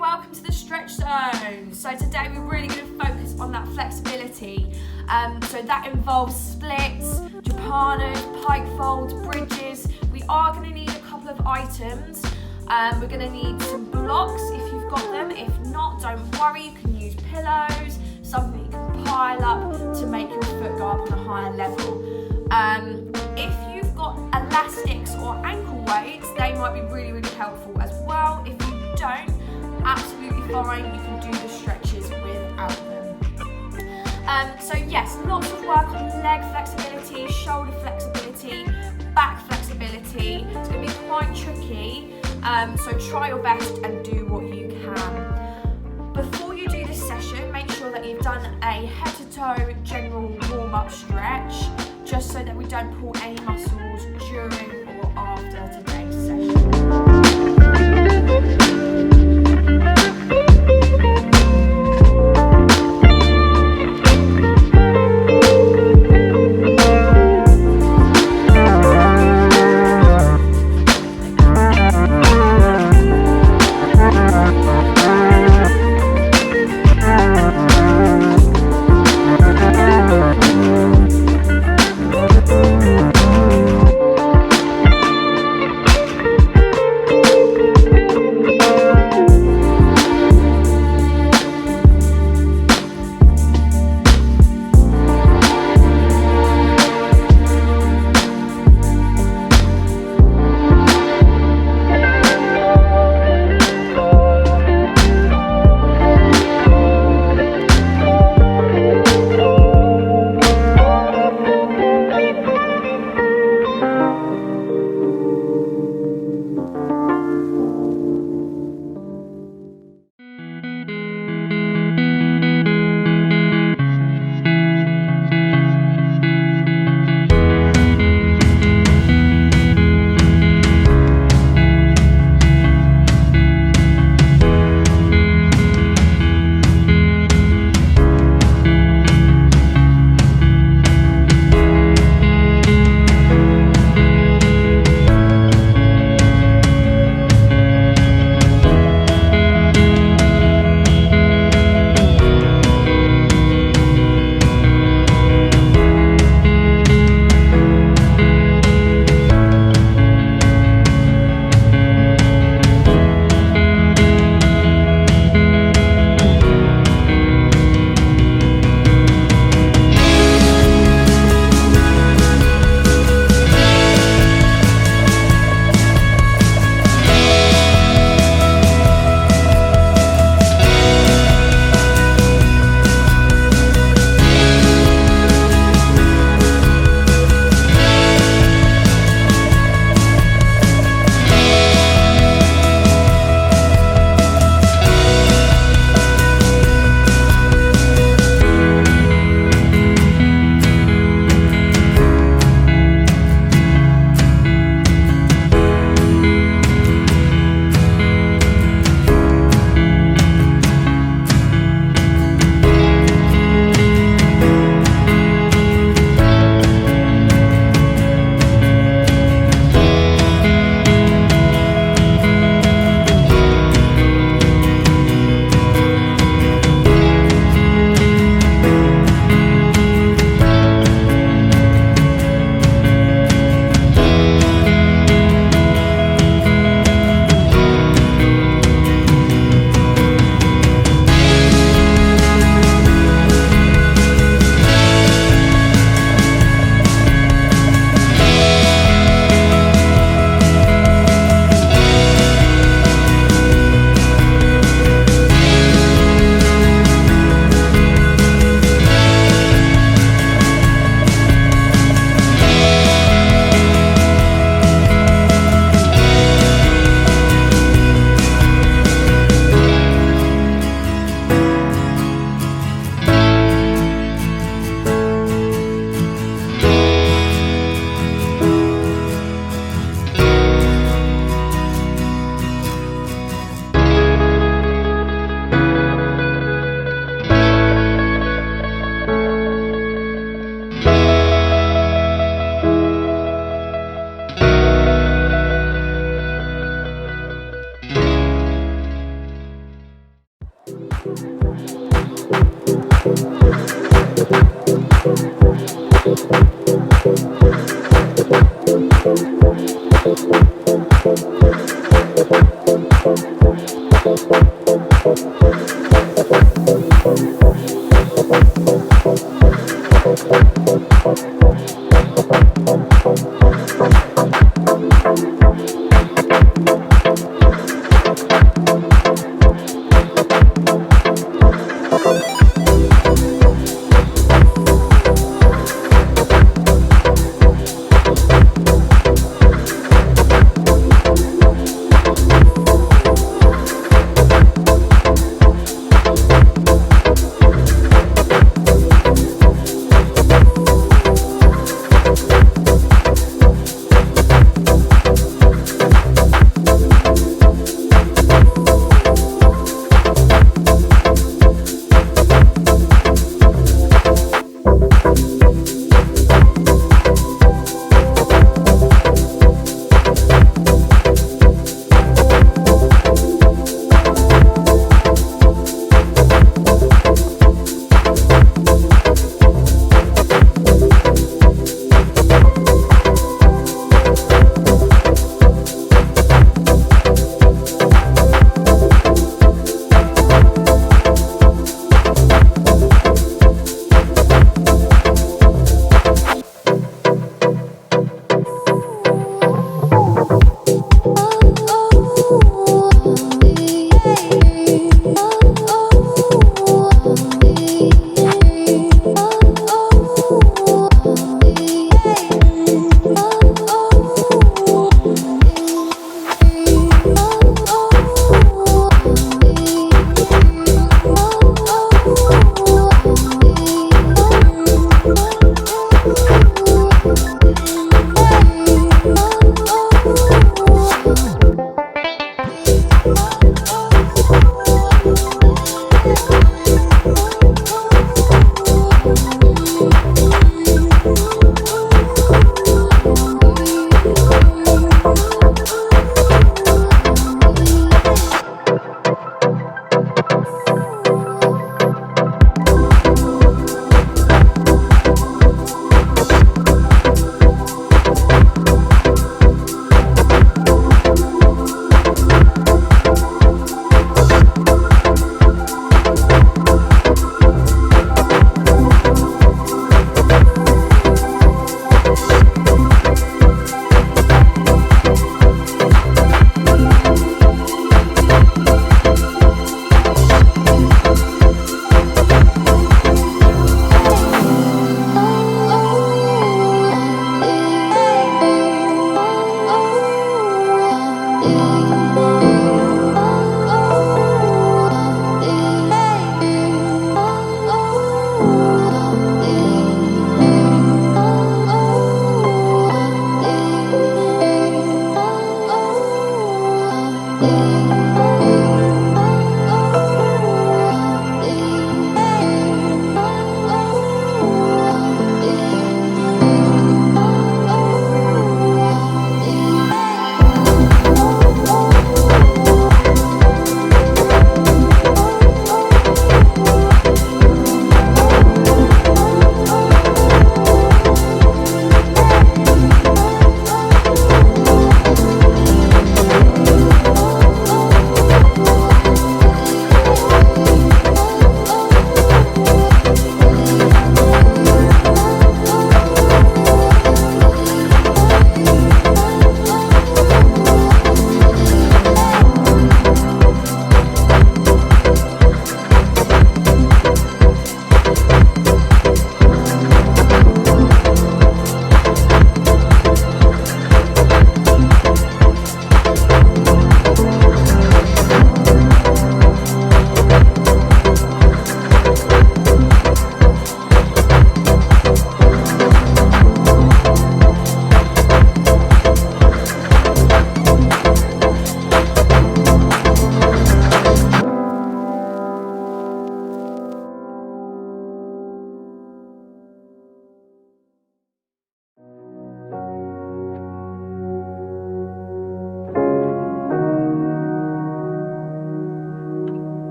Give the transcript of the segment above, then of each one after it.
welcome to the stretch zone. So today we're really going to focus on that flexibility. So that involves splits, japanas, pike folds, bridges. We are going to need a couple of items. We're going to need some blocks if you've got them. If not, don't worry, you can use pillows, something you can pile up to make your foot go up on a higher level. If you've got elastics or ankle weights, they might be really, really helpful as well. If you don't, absolutely fine, you can do the stretches without them. So yes, lots of work on leg flexibility, shoulder flexibility, back flexibility. It's going to be quite tricky, so try your best and do what you can. Before you do this session, make sure that you've done a head to toe general warm-up stretch, just so that we don't pull any muscles during or after today's session.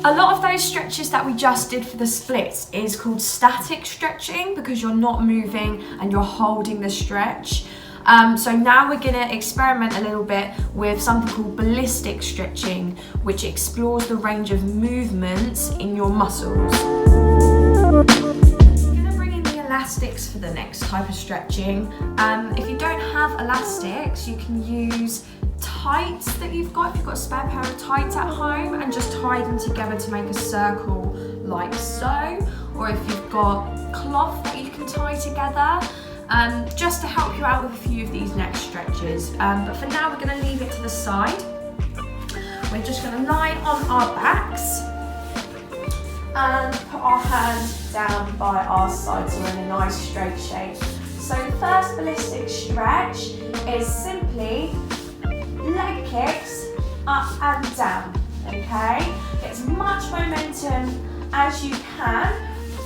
A lot of those stretches that we just did for the splits is called static stretching because you're not moving and you're holding the stretch. So now we're going to experiment a little bit with something called ballistic stretching, which explores the range of movements in your muscles. I'm going to bring in the elastics for the next type of stretching. If you don't have elastics, you can use tights that you've got, if you've got a spare pair of tights at home, and just tie them together to make a circle like so, or if you've got cloth that you can tie together, just to help you out with a few of these next stretches. But for now, we're going to leave it to the side. We're just going to lie on our backs and put our hands down by our sides so we're in a nice straight shape. So the first ballistic stretch is simply leg kicks up and down, okay? Get as much momentum as you can.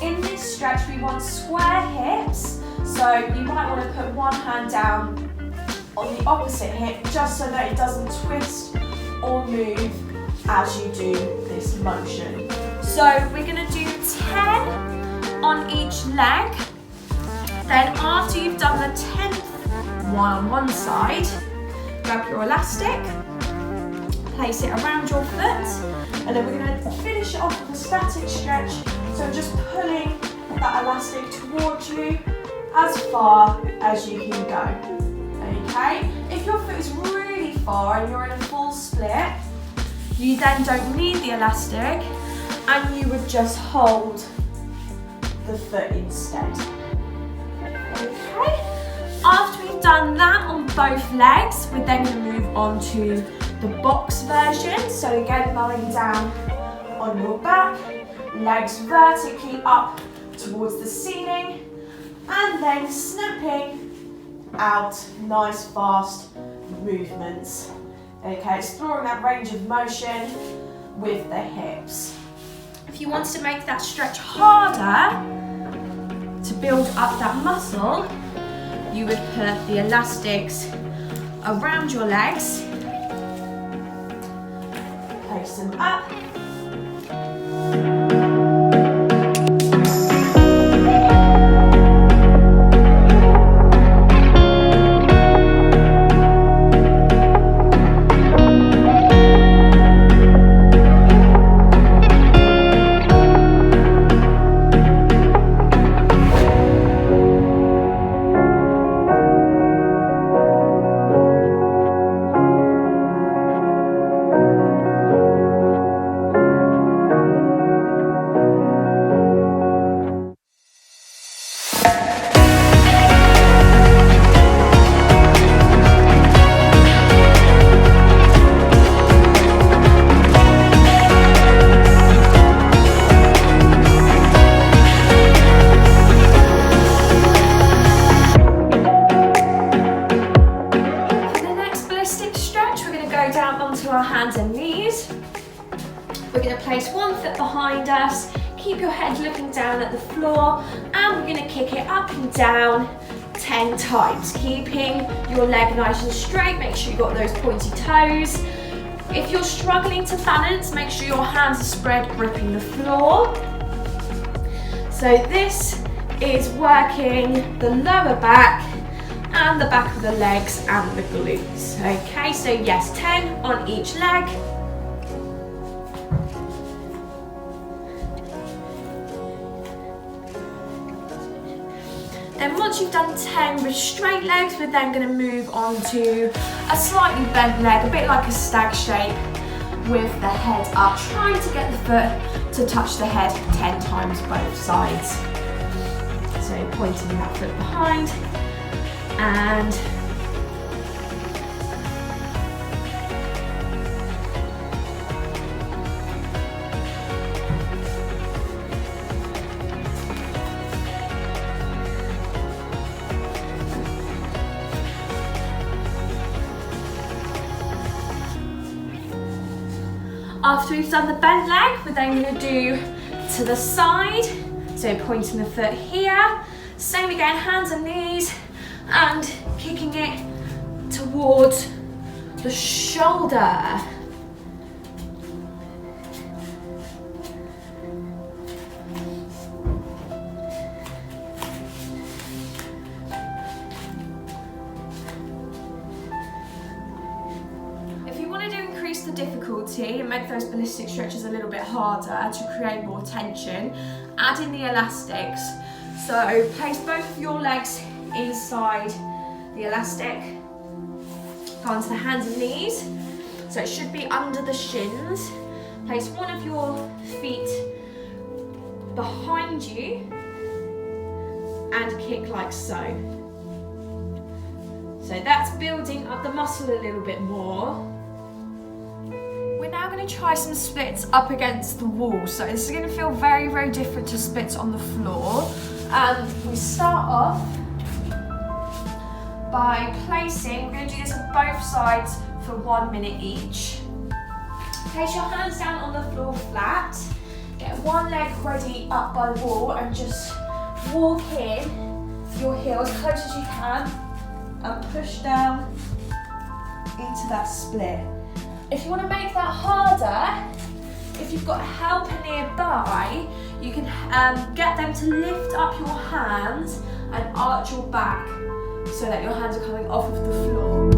In this stretch, we want square hips, so you might want to put one hand down on the opposite hip just so that it doesn't twist or move as you do this motion. So we're going to do 10 on each leg. Then after you've done the 10th one on one side, grab your elastic, place it around your foot, and then we're going to finish it off with a static stretch. So just pulling that elastic towards you as far as you can go. Okay? If your foot is really far and you're in a full split, you then don't need the elastic and you would just hold the foot instead. Okay? After we've done that on both legs, we're then going to move on to the box version. So again, lying down on your back, legs vertically up towards the ceiling, and then snapping out nice fast movements. Okay, exploring that range of motion with the hips. If you want to make that stretch harder to build up that muscle, you would put the elastics around your legs, place them up. Our hands and knees. We're going to place one foot behind us, keep your head looking down at the floor, and we're going to kick it up and down 10 times, keeping your leg nice and straight. Make sure you've got those pointy toes. If you're struggling to balance, make sure your hands are spread, gripping the floor. So this is working the lower back and the back of the legs and the glutes. Okay, so yes, 10 on each leg. Then once you've done 10 with straight legs, we're then going to move on to a slightly bent leg, a bit like a stag shape with the head up, trying to get the foot to touch the head 10 times both sides. So pointing that foot behind. And after we've done the bent leg, we're then going to do to the side. So pointing the foot here. Same again, hands and knees, and kicking it towards the shoulder. If you wanted to increase the difficulty and make those ballistic stretches a little bit harder to create more tension, add in the elastics. So place both of your legs inside the elastic, go onto the hands and knees, so it should be under the shins. Place one of your feet behind you and kick like so. So that's building up the muscle a little bit more. We're now going to try some splits up against the wall. So this is going to feel very, very different to splits on the floor. We start off by placing, we're going to do this on both sides for 1 minute each. Place your hands down on the floor flat. Get one leg ready up by the wall and just walk in your heel as close as you can and push down into that split. If you want to make that harder, if you've got a helper nearby, you can get them to lift up your hands and arch your back so that your hands are coming off of the floor.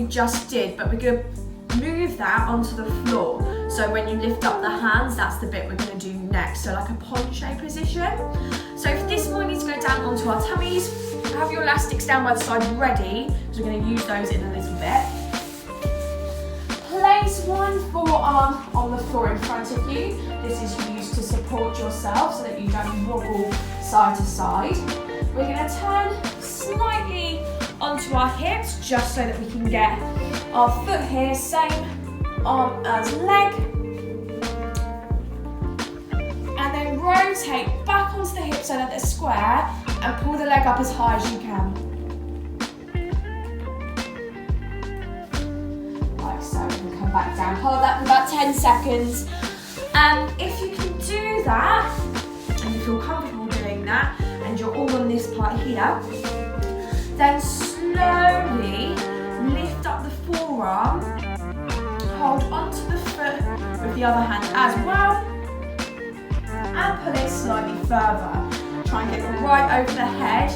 Just did, but we're going to move that onto the floor. So when you lift up the hands, that's the bit we're going to do next. So like a poncho position. So for this one, we need to go down onto our tummies. Have your elastics down by the side ready, because we're going to use those in a little bit. Place one forearm on the floor in front of you. This is used to support yourself so that you don't wobble side to side. We're going to turn slightly onto our hips just so that we can get our foot here, same arm as leg, and then rotate back onto the hip so that they're square and pull the leg up as high as you can, like so. We can come back down, hold that for about 10 seconds, and if you can do that and you feel comfortable doing that and you're all on this part here, then slowly lift up the forearm, hold onto the foot with the other hand as well, and pull it slightly further. Try and get it right over the head.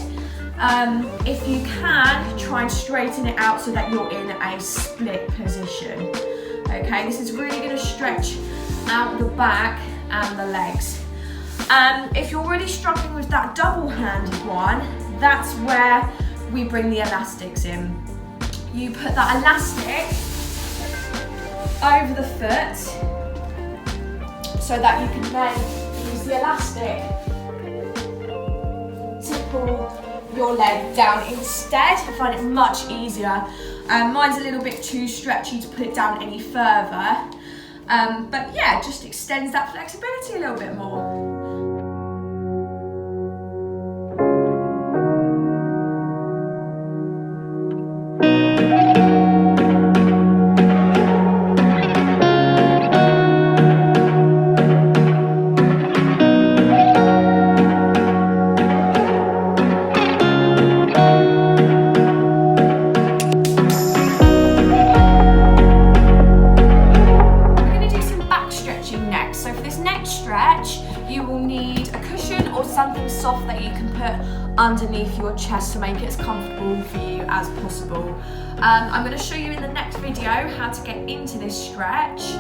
If you can, try and straighten it out so that you're in a split position. Okay, this is really going to stretch out the back and the legs. If you're really struggling with that double-handed one, that's where we bring the elastics in. You put that elastic over the foot so that you can then use the elastic to pull your leg down instead. I find it much easier. Mine's a little bit too stretchy to put it down any further. But yeah, just extends that flexibility a little bit more. underneath your chest to make it as comfortable for you as possible. I'm going to show you in the next video how to get into this stretch.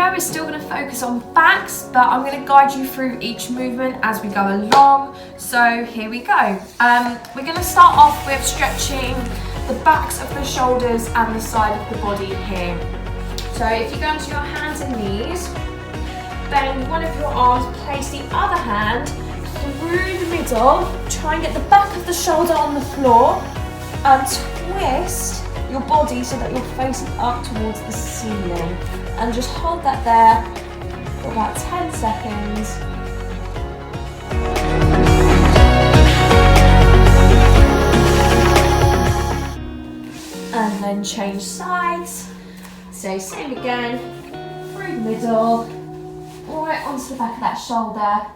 We're still going to focus on backs, but I'm going to guide you through each movement as we go along. So here we go. We're going to start off with stretching the backs of the shoulders and the side of the body here. So if you go onto your hands and knees, bend one of your arms, place the other hand through the middle, try and get the back of the shoulder on the floor, and twist your body so that you're facing up towards the ceiling. And just hold that there for about 10 seconds. And then change sides. So same again, through the middle, right onto the back of that shoulder.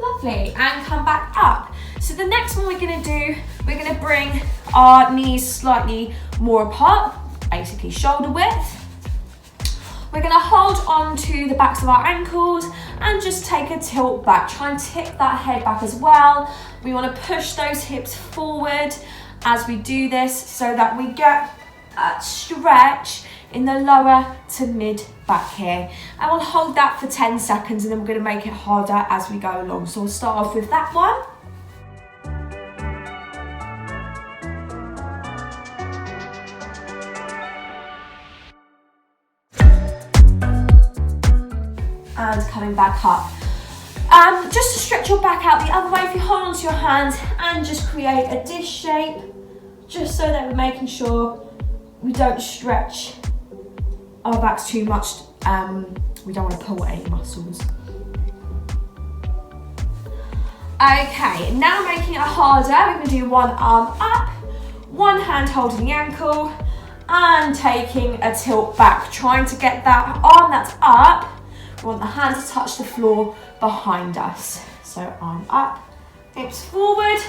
Lovely, and come back up. So the next one we're going to do, we're going to bring our knees slightly more apart, basically shoulder width. We're going to hold on to the backs of our ankles and just take a tilt back. Try and tip that head back as well. We want to push those hips forward as we do this so that we get that stretch in the lower to mid back here. And we'll hold that for 10 seconds and then we're going to make it harder as we go along. So we'll start off with that one. And coming back up. Just to stretch your back out the other way, if you hold onto your hands and just create a dish shape, just so that we're making sure we don't stretch our backs too much. We don't want to pull any muscles. Okay, now making it harder, we're going to do one arm up, one hand holding the ankle, and taking a tilt back, trying to get that arm that's up. We want the hand to touch the floor behind us. So arm up, hips forward,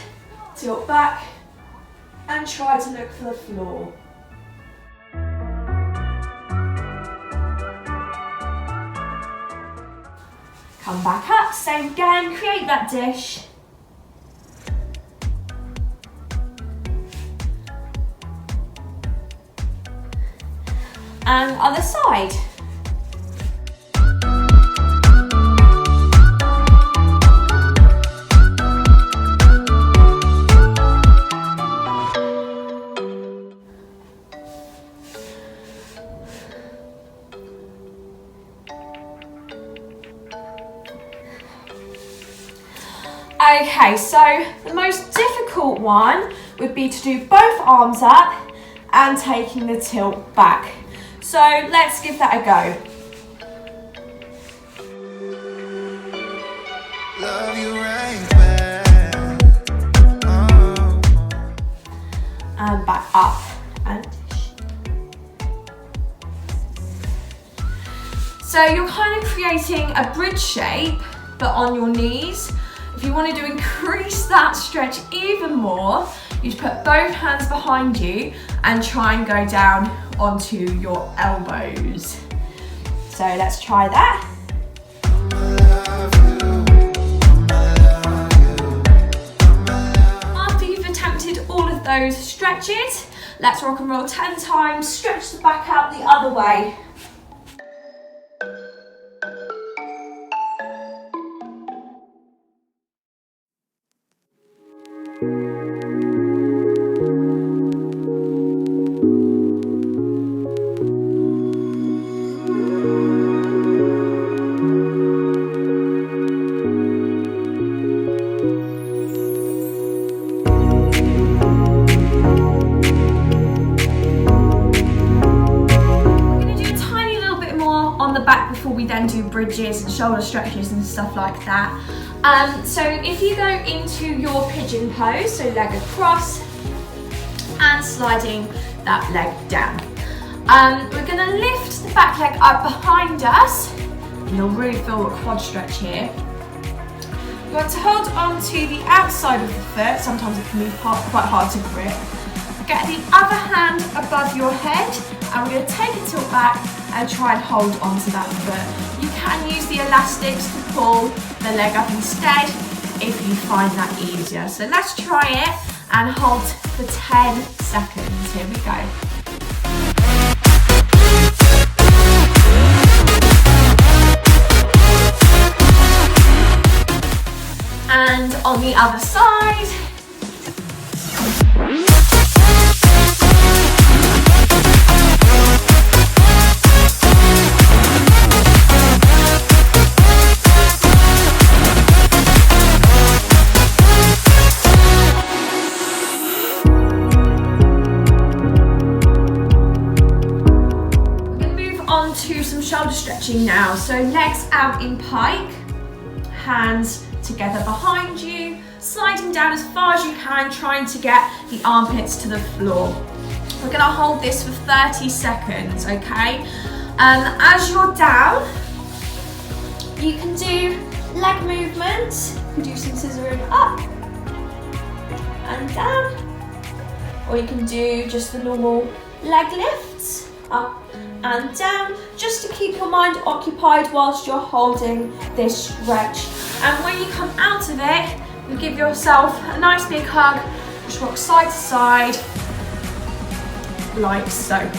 tilt back, and try to look for the floor. Come back up, same again, create that dish. And other side. Okay, so the most difficult one would be to do both arms up and taking the tilt back. So let's give that a go. Love you right back. Oh. And back up and so you're kind of creating a bridge shape but on your knees. If you wanted to increase that stretch even more, you'd put both hands behind you and try and go down onto your elbows. So let's try that. those stretches. Let's rock and roll 10 times. Stretch the back out the other way. Before we then do bridges and shoulder stretches and stuff like that. So if you go into your pigeon pose, so leg across and sliding that leg down. We're going to lift the back leg up behind us. You'll really feel a quad stretch here. You want to hold on to the outside of the foot. Sometimes it can be quite hard to grip. Get the other hand above your head and we're going to take a tilt back and try and hold onto that foot. You can use the elastics to pull the leg up instead if you find that easier. So let's try it and hold for 10 seconds. Here we go. And on the other side. Shoulder stretching now, so legs out in pike, hands together behind you, sliding down as far as you can, trying to get the armpits to the floor. We're going to hold this for 30 seconds, okay? As you're down, you can do leg movements. You can do some scissoring up and down, or you can do just the normal leg lifts, up and down, just to keep your mind occupied whilst you're holding this stretch. And when you come out of it, you give yourself a nice big hug, just rock side to side, like so.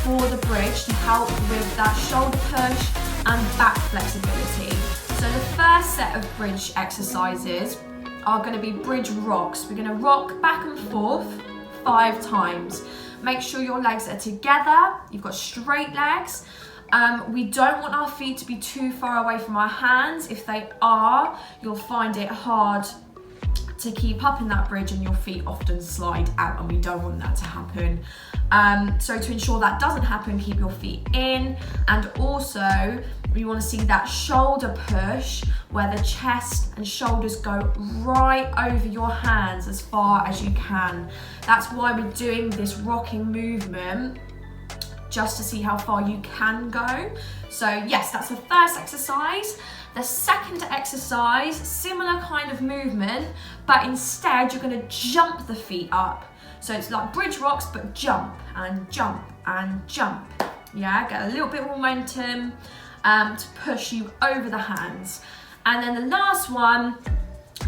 For the bridge to help with that shoulder push and back flexibility. So the first set of bridge exercises are going to be bridge rocks. We're going to rock back and forth 5 times. Make sure your legs are together, you've got straight legs. We don't want our feet to be too far away from our hands. If they are, you'll find it hard to keep up in that bridge and your feet often slide out, and we don't want that to happen. So to ensure that doesn't happen, keep your feet in, and also we want to see that shoulder push where the chest and shoulders go right over your hands as far as you can. That's why we're doing this rocking movement, just to see how far you can go. So yes, that's the first exercise. The second exercise, similar kind of movement, but instead you're going to jump the feet up. So it's like bridge rocks, but jump and jump and jump. Yeah, get a little bit more momentum to push you over the hands. And then the last one,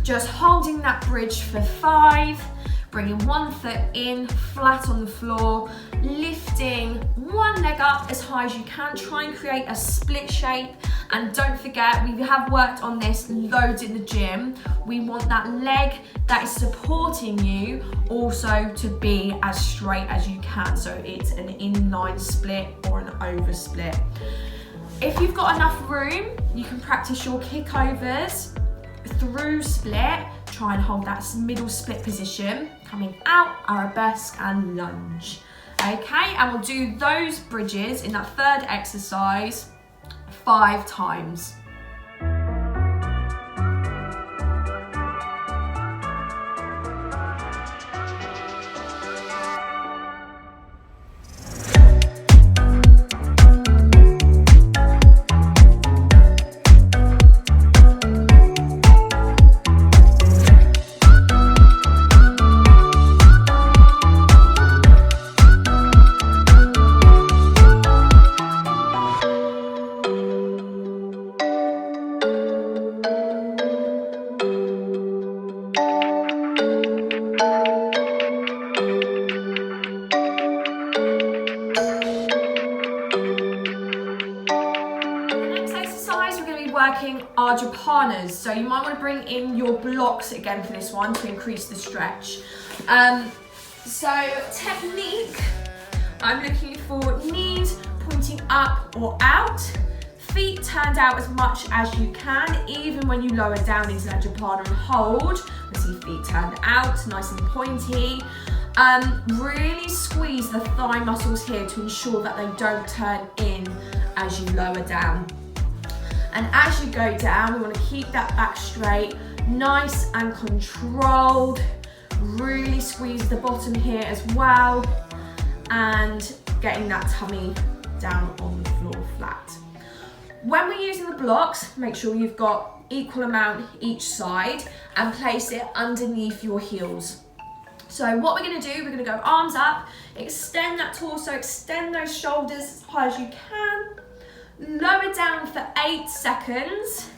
just holding that bridge for 5, bringing one foot in, flat on the floor, lifting one leg up as high as you can. Try and create a split shape. And don't forget, we have worked on this loads in the gym. We want that leg that is supporting you also to be as straight as you can. So it's an inline split or an over split. If you've got enough room, you can practice your kickovers through split. Try and hold that middle split position. Coming out, arabesque and lunge. Okay, and we'll do those bridges in that third exercise 5 times. working our Japanas. So you might want to bring in your blocks again for this one to increase the stretch. So technique, I'm looking for knees pointing up or out, feet turned out as much as you can, even when you lower down into that Japana and hold. Let's see, feet turned out, nice and pointy. Really squeeze the thigh muscles here to ensure that they don't turn in as you lower down. And as you go down, we want to keep that back straight, nice and controlled. Really squeeze the bottom here as well, and getting that tummy down on the floor flat. When we're using the blocks, make sure you've got equal amount each side and place it underneath your heels. So what we're going to do, we're going to go arms up, extend that torso, extend those shoulders as high as you can, lower down for 8 seconds,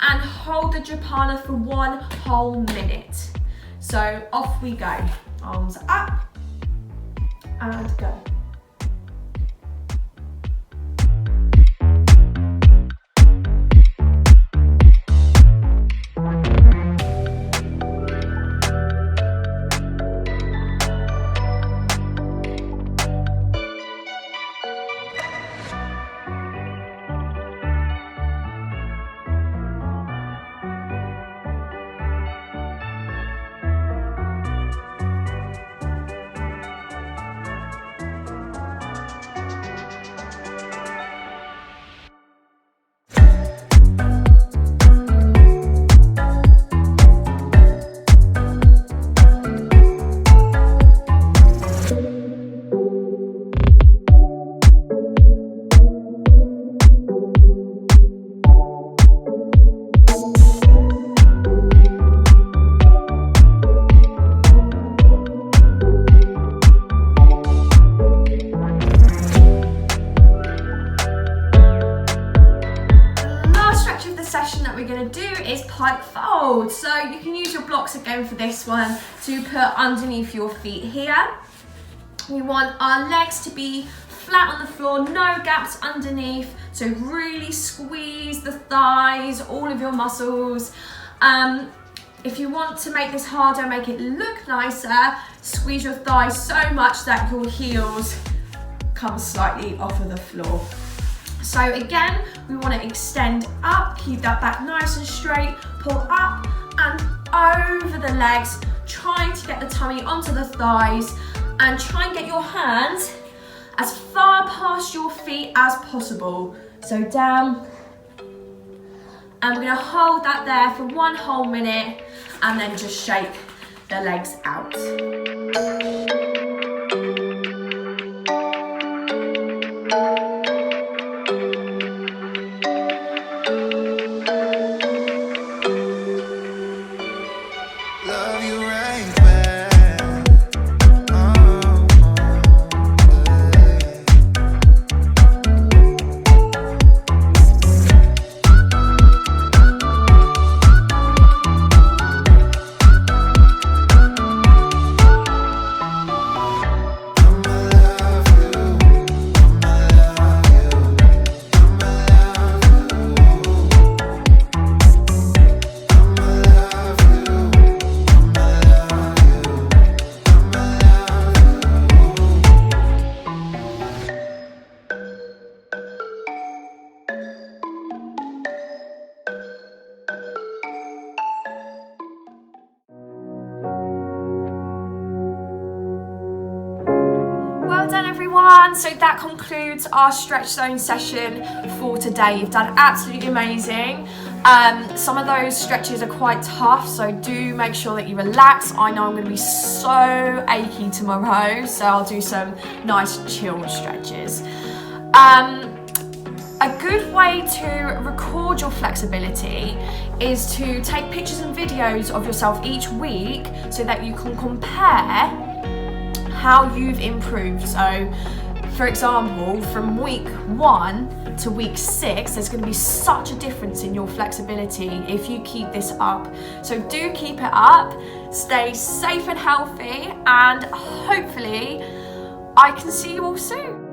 and hold the Japana for 1 whole minute. So off we go, arms up, and go. Pike fold. So you can use your blocks again for this one to put underneath your feet here. We want our legs to be flat on the floor, no gaps underneath. So really squeeze the thighs, all of your muscles. If you want to make this harder, make it look nicer, squeeze your thighs so much that your heels come slightly off of the floor. So again, we want to extend up, keep that back nice and straight, pull up and over the legs, trying to get the tummy onto the thighs, and try and get your hands as far past your feet as possible. So down, and we're going to hold that there for 1 whole minute, and then just shake the legs out. So that concludes our stretch zone session for today. You've done absolutely amazing. Some of those stretches are quite tough, so do make sure that you relax. I know I'm going to be so achy tomorrow, so I'll do some nice chilled stretches. A good way to record your flexibility is to take pictures and videos of yourself each week so that you can compare how you've improved. So for example, from week 1 to week 6, there's going to be such a difference in your flexibility if you keep this up. So do keep it up, stay safe and healthy, and hopefully I can see you all soon.